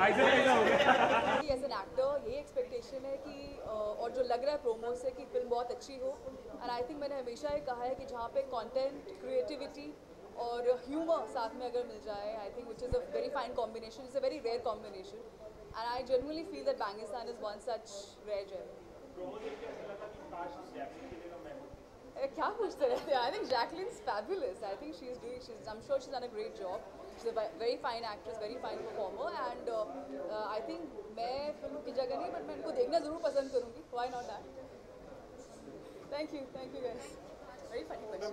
As an actor ये expectation है कि और जो लग रहा है प्रोमो से कि फिल्म बहुत अच्छी हो एंड आई थिंक मैंने हमेशा ये कहा है कि जहाँ पे कंटेंट क्रिएटिविटी और ह्यूमर साथ में अगर मिल जाए I think which is a very fine combination it's a very rare combination and I genuinely feel that Bangistan is one such rare gem. क्या पूछते रहते हैं? I think Jacqueline's fabulous I think she is doing I am sure she is done a great job she is a very fine actress very fine performer and I think मैं film की जगह नहीं but मैं इनको देखना ज़रूर पसंद करूँगी why not that. Thank you guys very funny question.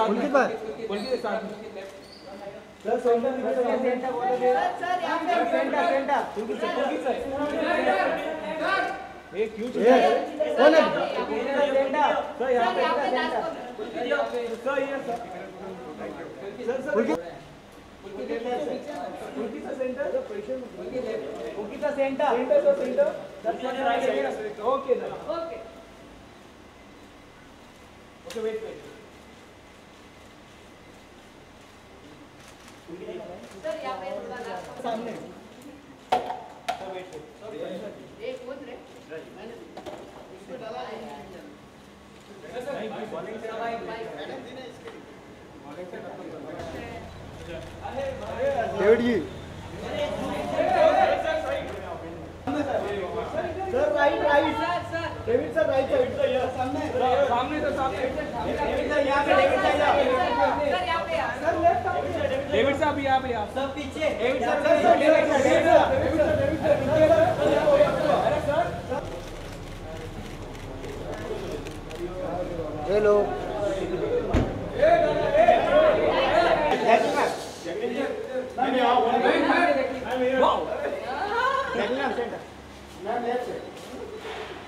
उनके पास उनके साथ सर सेंटा बोलो सर यहां पे सेंटा एक क्यों कौन है सेंटा सर यहां पे सेंटा सर ये सर उनकी सेंटर उनकी centre sir okay wait sir यहाँ पे सामने सर वेट एक कौन रे मैंने इसको डाला है नहीं बॉलिंग से मैडम दी ना इसके बॉलिंग से David ji sir right David sir right side सामने डेविड सर यहां पे David sir sir left David साहब यहाँ पे सब पीछे David sir Jackie ma'am center. Ma'am left side.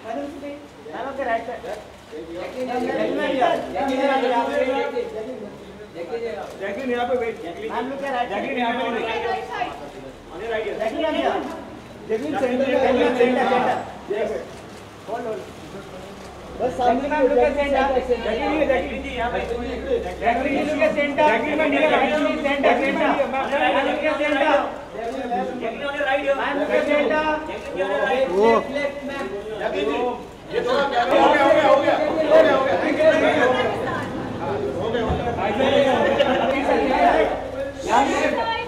Ma'am okay right side. Jackie ma'am here. Jackie ma'am Jacqueline यहाँ पे wait ma'am look at right side. Jacqueline यहाँ पे wait Jackie ma'am here. Jackie center. Jackie ma'am center. Yes. Hold. बस सामने ma'am look at center. Jacqueline ji यहाँ पे Jackie look at center. Jacqueline में नीचे center. जैकलिन Ma'am में look at center. Jacqueline on your right here Ma'am look at center. Jacqueline on your right Left ma'am. Jacqueline ji ये थोड़ा क्या हो गया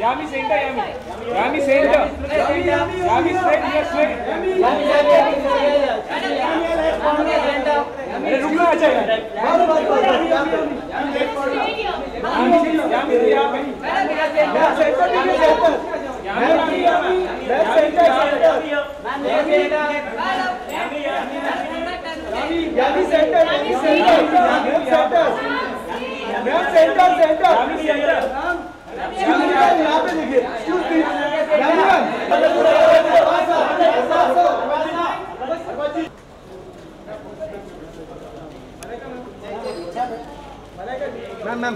Yami center Yami center Yami straight here straight अरे रुकना अच्छा है Yami यहाँ पे यहाँ पे देखिए मैम मैम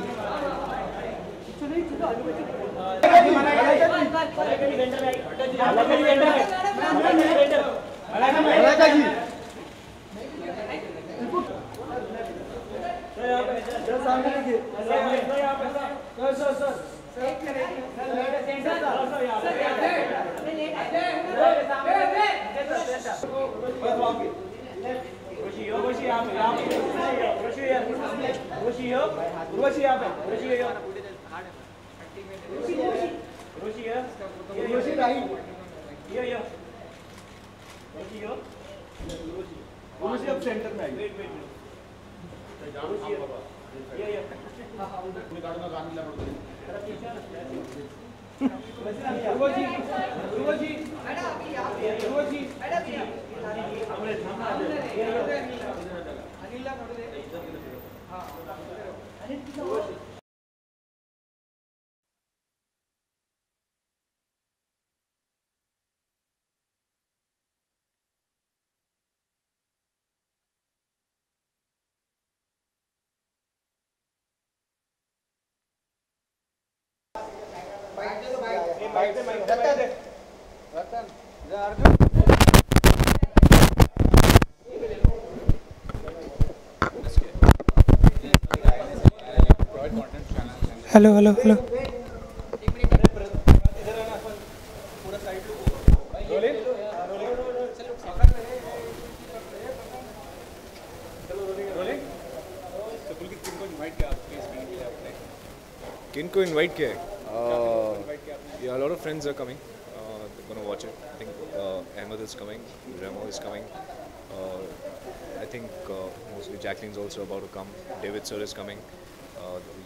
मलाइका जी सामने देखिए सेंटर में हेलो हेलो हेलो किनको इनवाइट किया है? Yeah, a lot of friends are coming. They're gonna watch it. I think Ahmed is coming, Remo is coming. I think mostly Jacqueline's also about to come. David sir is coming.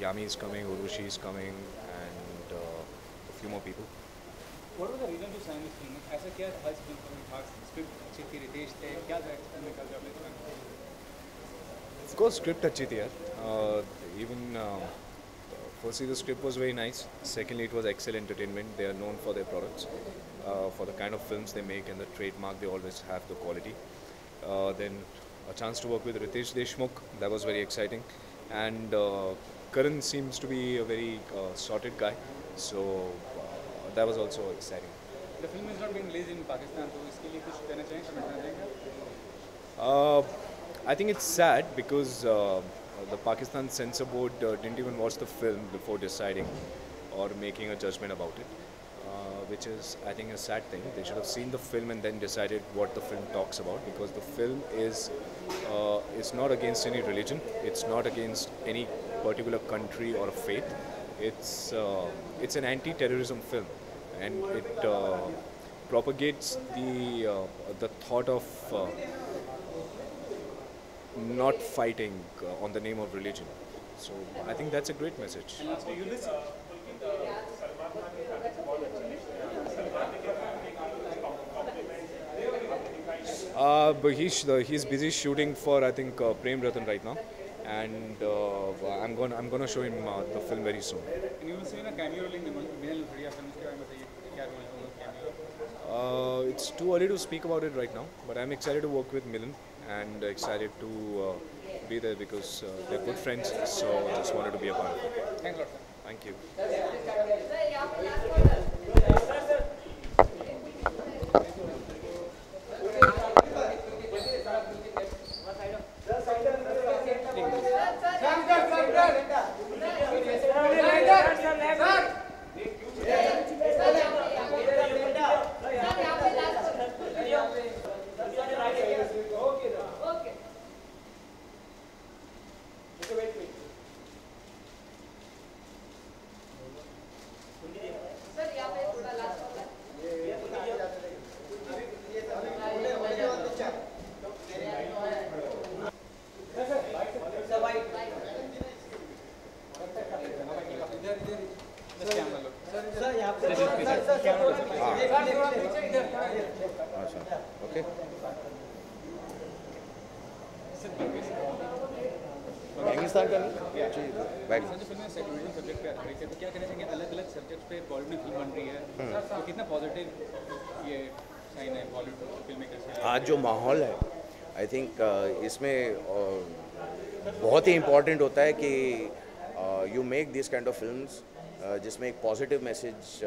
Yami is coming. Urushi is coming, and a few more people. What was the reason to sign this film? ऐसा क्या था इस film में खास? Script अच्छी थी, रितेश थे, क्या था इस फिल्म में कल आपने देखा? Of course, script अच्छी थी यार. Even firstly, the script was very nice. Secondly, it was excellent entertainment. They are known for their products, for the kind of films they make and the trademark they always have, the quality. Then a chance to work with Ritesh Deshmukh, that was very exciting. And Karan seems to be a very sorted guy, so that was also exciting. The film is not being released in Pakistan, तो इसके लिए कुछ कहना चाहेंगे, comment करना चाहेंगे? I think it's sad because the Pakistan censor board didn't even watch the film before deciding or making a judgment about it, which is, I think, a sad thing. They should have seen the film and then decided what the film talks about, because the film is it's not against any religion, it's not against any particular country or faith. It's an anti-terrorism film, and it propagates the thought of not fighting on the name of religion. So I think that's a great message. But he's busy shooting for, I think, Prem Ratan right now, and I'm gonna show him the film very soon. And you will see a cameo role in the Minal Bhadia film. इसके बारे में बताइए क्या role होगा cameo? it's too early to speak about it right now, but I'm excited to work with Milan and excited to be there because they're good friends. So just wanted to be a part of it. Thanks a lot, sir. Thank you. Okay. Pakistan का नहीं back sir, जो film में secularism subject पे आधारित है, तो क्या कहना चाहेंगे अलग-अलग सब्जेक्ट पे बॉलीवुड में फिल्म बन रही है, तो कितना पॉजिटिव ये साइन है बॉलीवुड फिल्म मेकर्स के लिए? आज जो माहौल है आई थिंक इसमें बहुत ही इम्पोर्टेंट होता है कि you make this kind of films जिसमें एक positive message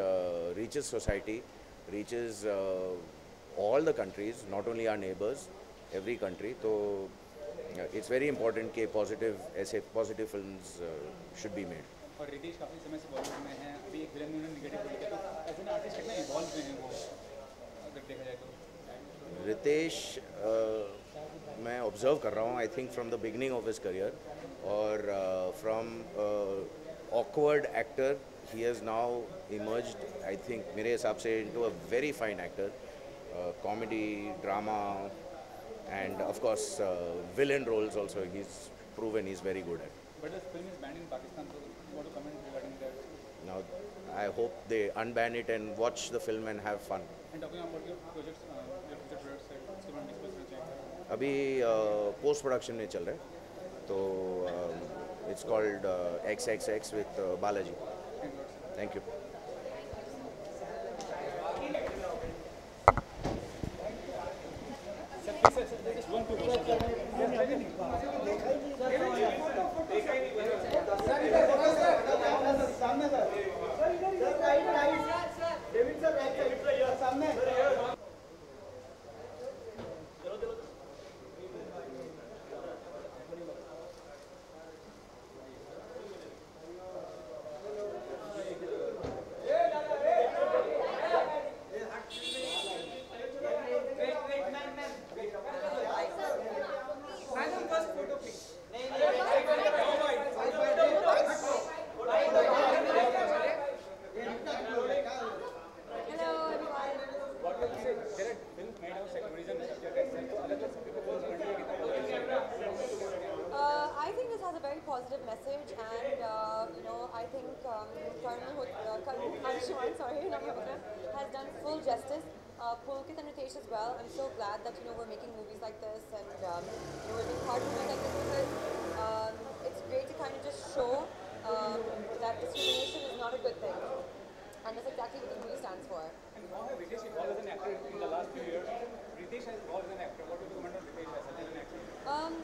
reaches society, reaches all the countries, not only our neighbors, every country. तो it's very important कि positive films should be made. और रितेश काफ़ी समय से बॉलीवुड में हैं, अभी एक फिल्म में उन्होंने निगेटिव रोल किया, तो एज एन आर्टिस्ट कितना इवॉल्व हुए हैं वो, अगर देखा जाए तो? रितेश मैं ऑब्जर्व कर रहा हूँ I think from the beginning of his career, और from awkward actor he has now emerged I think मेरे हिसाब से into a very fine actor. Comedy, drama, and of course villain roles also he's proven he's very good at. But the film is banned in Pakistan, so you want to comment regarding that? Now I hope they unban it and watch the film and have fun. And talking about your projects, your future projects, उसके बारे में discuss करना चाहिए. अभी post production में चल रहा है, तो it's called XXX with Balaji. Thank you. Positive message, and you know, I think Anshuman, sorry, not Yamuna, has done full justice. Pulkit and Ritesh as well. I'm so glad that we're making movies like this, and we're being part of movies like this, because it's great to kind of just show that discrimination is not a good thing, and that's exactly what the movie stands for. And how has Ritesh evolved as an actor in the last few years? Ritesh has evolved as an actor. What would you comment on Ritesh as an actor?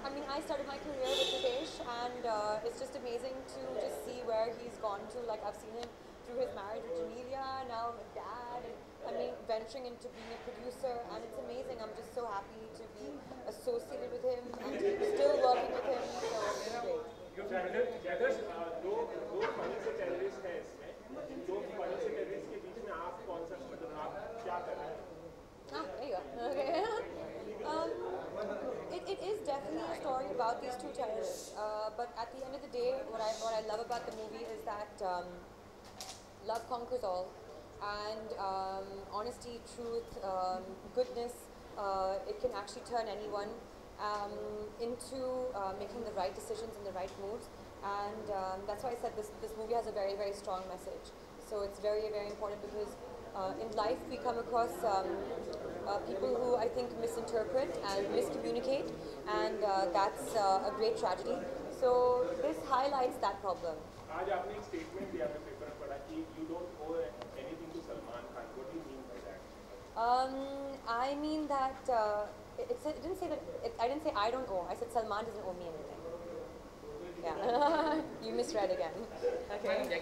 I mean, I started my career with Ritesh, and it's just amazing to just see where he's gone to. Like, I've seen him through his marriage with Jamelia, now with Dad, and I mean, venturing into being a producer, and it's amazing. I'm just so happy to be associated with him and still working with him, so it's great. जगह दो funny से terrorist हैं इसमें, दो funny से terrorist के बीच में आप कौन सा मतलब आप क्या कर रहे हैं? There you go. Okay. It is definitely a story about these two terrorists, but at the end of the day, what I love about the movie is that love conquers all, and honesty, truth, goodness, it can actually turn anyone into making the right decisions and the right moves, and that's why I said this movie has a very, very strong message. So it's very, very important, because in life we come across people who I think misinterpret and miscommunicate, and that's a great tragedy. So this highlights that problem. आज आपने एक statement दिया था paper में पढ़ा कि you don't owe anything to Salman Khan. What do you mean by that? I mean that it didn't say that. I didn't say I don't owe. I said Salman doesn't owe me anything. Yeah, you misread again. Okay.